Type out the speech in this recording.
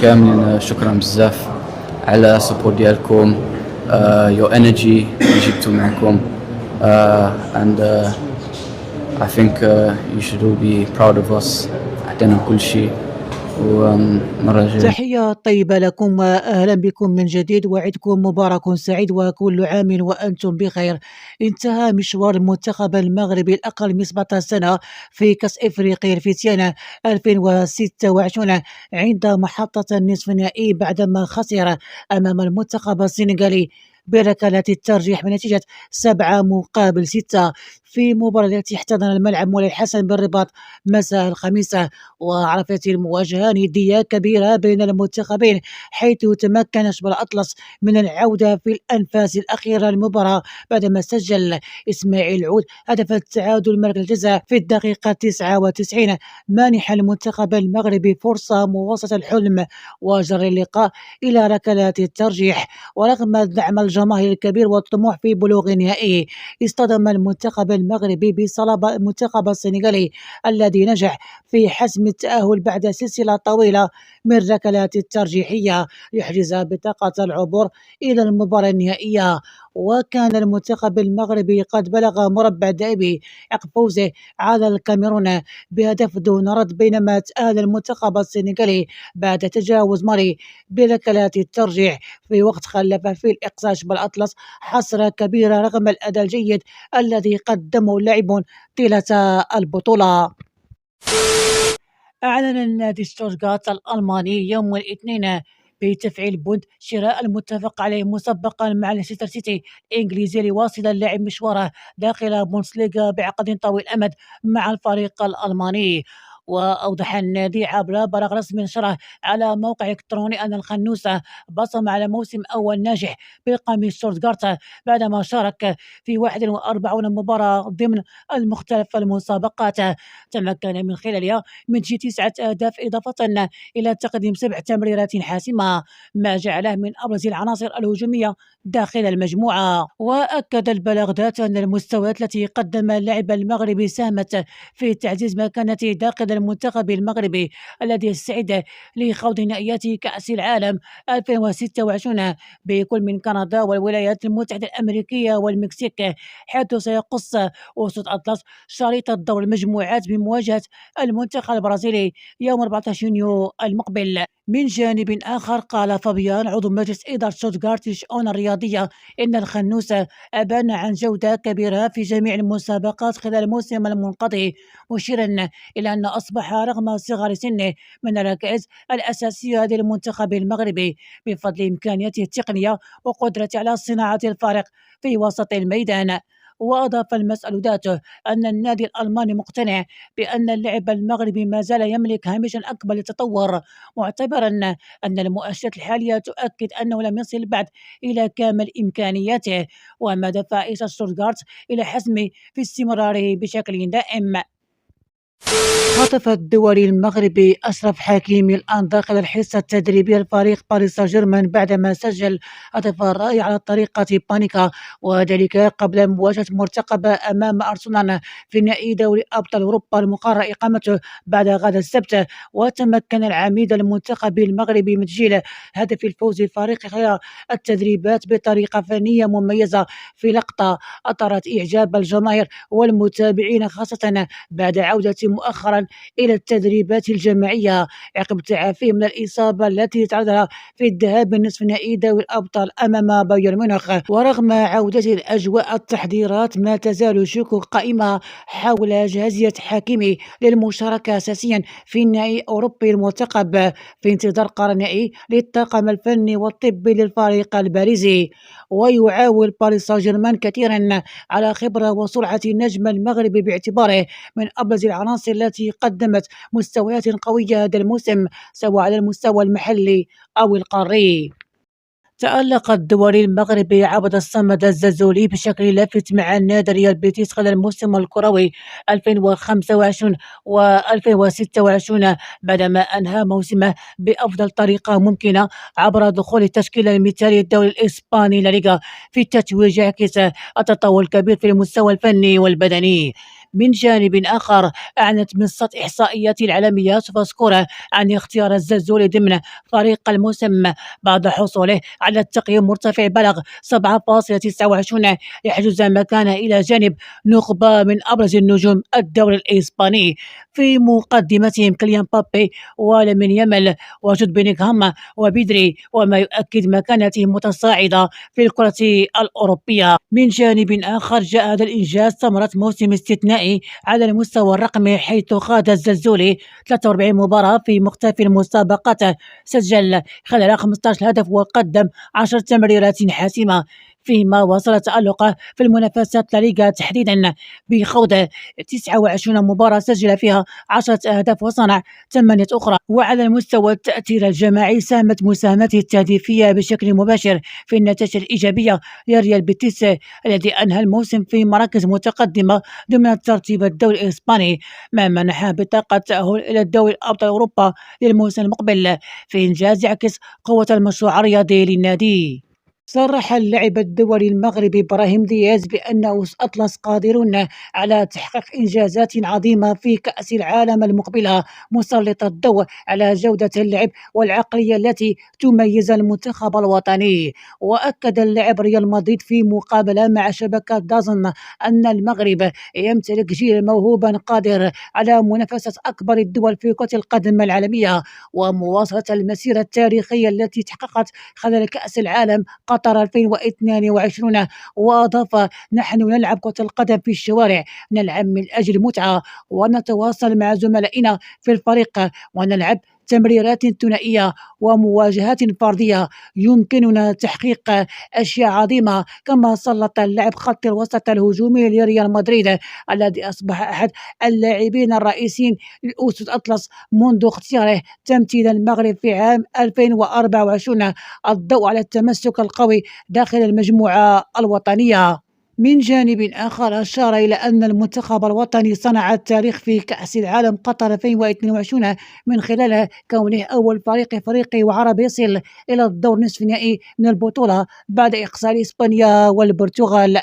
كاملين شكرا بزاف على سبورت ديالكم. your energy اللي جبتوا معكم. and I think you should all be proud of us. عطينا كل شيء ومرة جاية. تحية طيبة لكم وأهلا بكم من جديد، وعدكم مبارك سعيد وكل عام وأنتم بخير. انتهى مشوار المنتخب المغربي الأقل من 17 سنة في كأس إفريقيا الفتيان 2026 عند محطة النصف النهائي بعدما خسر أمام المنتخب السنغالي بركلات الترجيح بنتيجة 7-6 في مباراة التي احتضن الملعب مولاي الحسن بالرباط مساء الخميس. وعرفت المواجهة ندية كبيرة بين المنتخبين، حيث تمكن شبل الأطلس من العودة في الأنفاس الأخيرة للمباراة بعدما سجل إسماعيل العود هدف التعادل مركز الجزاء في الدقيقة 99، مانحا المنتخب المغربي فرصة مواصلة الحلم وجر اللقاء إلى ركلات الترجيح. ورغم الدعم الجماهيري الكبير والطموح في بلوغ النهائي، اصطدم المنتخب المغربي بصلب المنتخب السنغالي الذي نجح في حسم التأهل بعد سلسلة طويلة من ركلات الترجيحية يحجز بطاقة العبور إلى المباراة النهائية. وكان المنتخب المغربي قد بلغ مربع ذهبي عقب فوزه على الكاميرون بهدف دون رد، بينما تأهل المنتخب السنغالي بعد تجاوز مالي بركلات الترجيح في وقت خلف في الإقصاء شبل الأطلس حسرة كبيرة رغم الأداء الجيد الذي قدمه اللاعبون طيلة البطولة. أعلن النادي شتوتغارت الألماني يوم الاثنين بتفعيل بوند شراء المتفق عليه مسبقا مع ليستر سيتي الإنجليزي ليواصل اللاعب مشواره داخل بوندسليغا بعقد طويل الأمد مع الفريق الألماني. وأوضح النادي عبر بلاغ رسمي نشره على موقع إلكتروني أن الخنوسة بصم على موسم أول ناجح بقميص شتوتغارت بعدما شارك في 41 مباراة ضمن المختلف المسابقات، تمكن من خلالها من تسجيل 9 أهداف إضافة إلى تقديم 7 تمريرات حاسمة، ما جعله من أبرز العناصر الهجومية داخل المجموعة. وأكد البلاغ ذات أن المستويات التي قدم اللاعب المغربي ساهمت في تعزيز مكانته داخل المنتخب المغربي الذي يستعد لخوض نهائيات كأس العالم 2026 بكل من كندا والولايات المتحدة الأمريكية والمكسيك، حيث سيقص وسط أطلس شريط دور المجموعات بمواجهة المنتخب البرازيلي يوم 14 يونيو المقبل. من جانب آخر قال فابيان عضو مجلس إدارة شتوتغارت للشؤون الرياضية إن الخنوسة أبان عن جودة كبيرة في جميع المسابقات خلال الموسم المنقضي، مشيرا إلى أن أصبح رغم صغر سنه من الركائز الأساسية للمنتخب المغربي بفضل إمكانياته التقنية وقدرته على صناعة الفارق في وسط الميدان. وأضاف المسأل ذاته أن النادي الألماني مقتنع بأن اللاعب المغربي ما زال يملك هامشا أكبر للتطور، معتبرا أن المؤشرات الحالية تؤكد أنه لم يصل بعد إلى كامل إمكانياته، وما دفع إيسا شتوتغارت إلى حسمه في استمراره بشكل دائم. خطف الدولي المغربي أشرف حكيمي الآن داخل الحصة التدريبية لفريق باريس سان جيرمان بعدما سجل هدف رائع على طريقة بانيكا، وذلك قبل مواجهة مرتقبة أمام أرسنال في نهائي دوري أبطال أوروبا المقرر إقامته بعد غد السبت. وتمكن العميد المنتخب المغربي من تسجيل هدف الفوز لفريقه خلال التدريبات بطريقة فنية مميزة في لقطة أثارت إعجاب الجماهير والمتابعين، خاصة بعد عودة مؤخرا إلى التدريبات الجماعية عقب تعافيه من الإصابة التي تعرض لها في الذهاب لنصف نهائي دوري الأبطال أمام بايرن ميونخ. ورغم عودة الأجواء التحضيرات ما تزال الشكوك قائمة حول جاهزية حكيمي للمشاركة أساسيا في النهائي الأوروبي المرتقب في انتظار قرار نهائي للطاقم الفني والطبي للفريق الباريسي. ويعاول باريس سان جيرمان كثيرا على خبرة وسرعة النجم المغربي باعتباره من أبرز العناصر التي قدمت مستويات قوية هذا الموسم سواء على المستوى المحلي أو القاري. تألق الدولي المغربي عبد الصمد الزازولي بشكل لافت مع نادي ريال بيتيس خلال الموسم الكروي 2025 و2026 بعدما أنهى موسمه بأفضل طريقة ممكنة عبر دخول التشكيلة المثالي الدوري الإسباني لا ليغا في التتويج، يعكس التطور الكبير في المستوى الفني والبدني. من جانب آخر، أعلنت منصة إحصائيات العالمية سوفاسكور عن اختيار الزلزول ضمن فريق الموسم بعد حصوله على تقييم مرتفع بلغ 7.29، يحجز مكانه إلى جانب نخبة من أبرز النجوم الدوري الإسباني، في مقدمتهم كيليان مبابي ولامين يامال وجود بيلينغهام وبدري، وما يؤكد مكانته متصاعدة في الكرة الأوروبية. من جانب آخر، جاء هذا الإنجاز ثمرة موسم استثنائي على المستوى الرقمي، حيث خاض الزلزولي 43 مباراة في مختلف المسابقات، سجل خلال 15 هدف وقدم 10 تمريرات حاسمة، فيما واصل تألقه في المنافسات الليغا تحديدا بخوض 29 مباراة سجل فيها 10 أهداف وصنع 8 أخرى. وعلى المستوى التأثير الجماعي، ساهمت مساهمته التهديفية بشكل مباشر في النتائج الإيجابية لريال بيتيس الذي أنهى الموسم في مراكز متقدمة ضمن الترتيب الدوري الإسباني، ما منحه بطاقة تأهل إلى دوري أبطال أوروبا للموسم المقبل، في إنجاز يعكس قوة المشروع الرياضي للنادي. صرح اللاعب الدولي المغربي إبراهيم دياز بأنه أطلس قادرون على تحقيق إنجازات عظيمة في كأس العالم المقبلة، مسلط الضوء على جودة اللعب والعقلية التي تميز المنتخب الوطني. وأكد اللاعب ريال مدريد في مقابلة مع شبكة دازن أن المغرب يمتلك جيل موهوبا قادر على منافسة أكبر الدول في كرة القدم العالمية، ومواصلة المسيرة التاريخية التي تحققت خلال كأس العالم قطر 2022. وأضاف: نحن نلعب كرة القدم في الشوارع، نلعب من أجل المتعة ونتواصل مع زملائنا في الفريق، ونلعب تمريرات ثنائية ومواجهات فردية، يمكننا تحقيق أشياء عظيمة. كما سلط اللاعب خط الوسط الهجومي لريال مدريد الذي أصبح أحد اللاعبين الرئيسيين للأسود أطلس منذ اختياره تمثيل المغرب في عام 2024 الضوء على التمسك القوي داخل المجموعة الوطنية. من جانب آخر، أشار إلى أن المنتخب الوطني صنع التاريخ في كأس العالم قطر 2022 من خلال كونه أول فريق إفريقي وعربي يصل إلى الدور نصف النهائي من البطولة بعد إقصاء إسبانيا والبرتغال.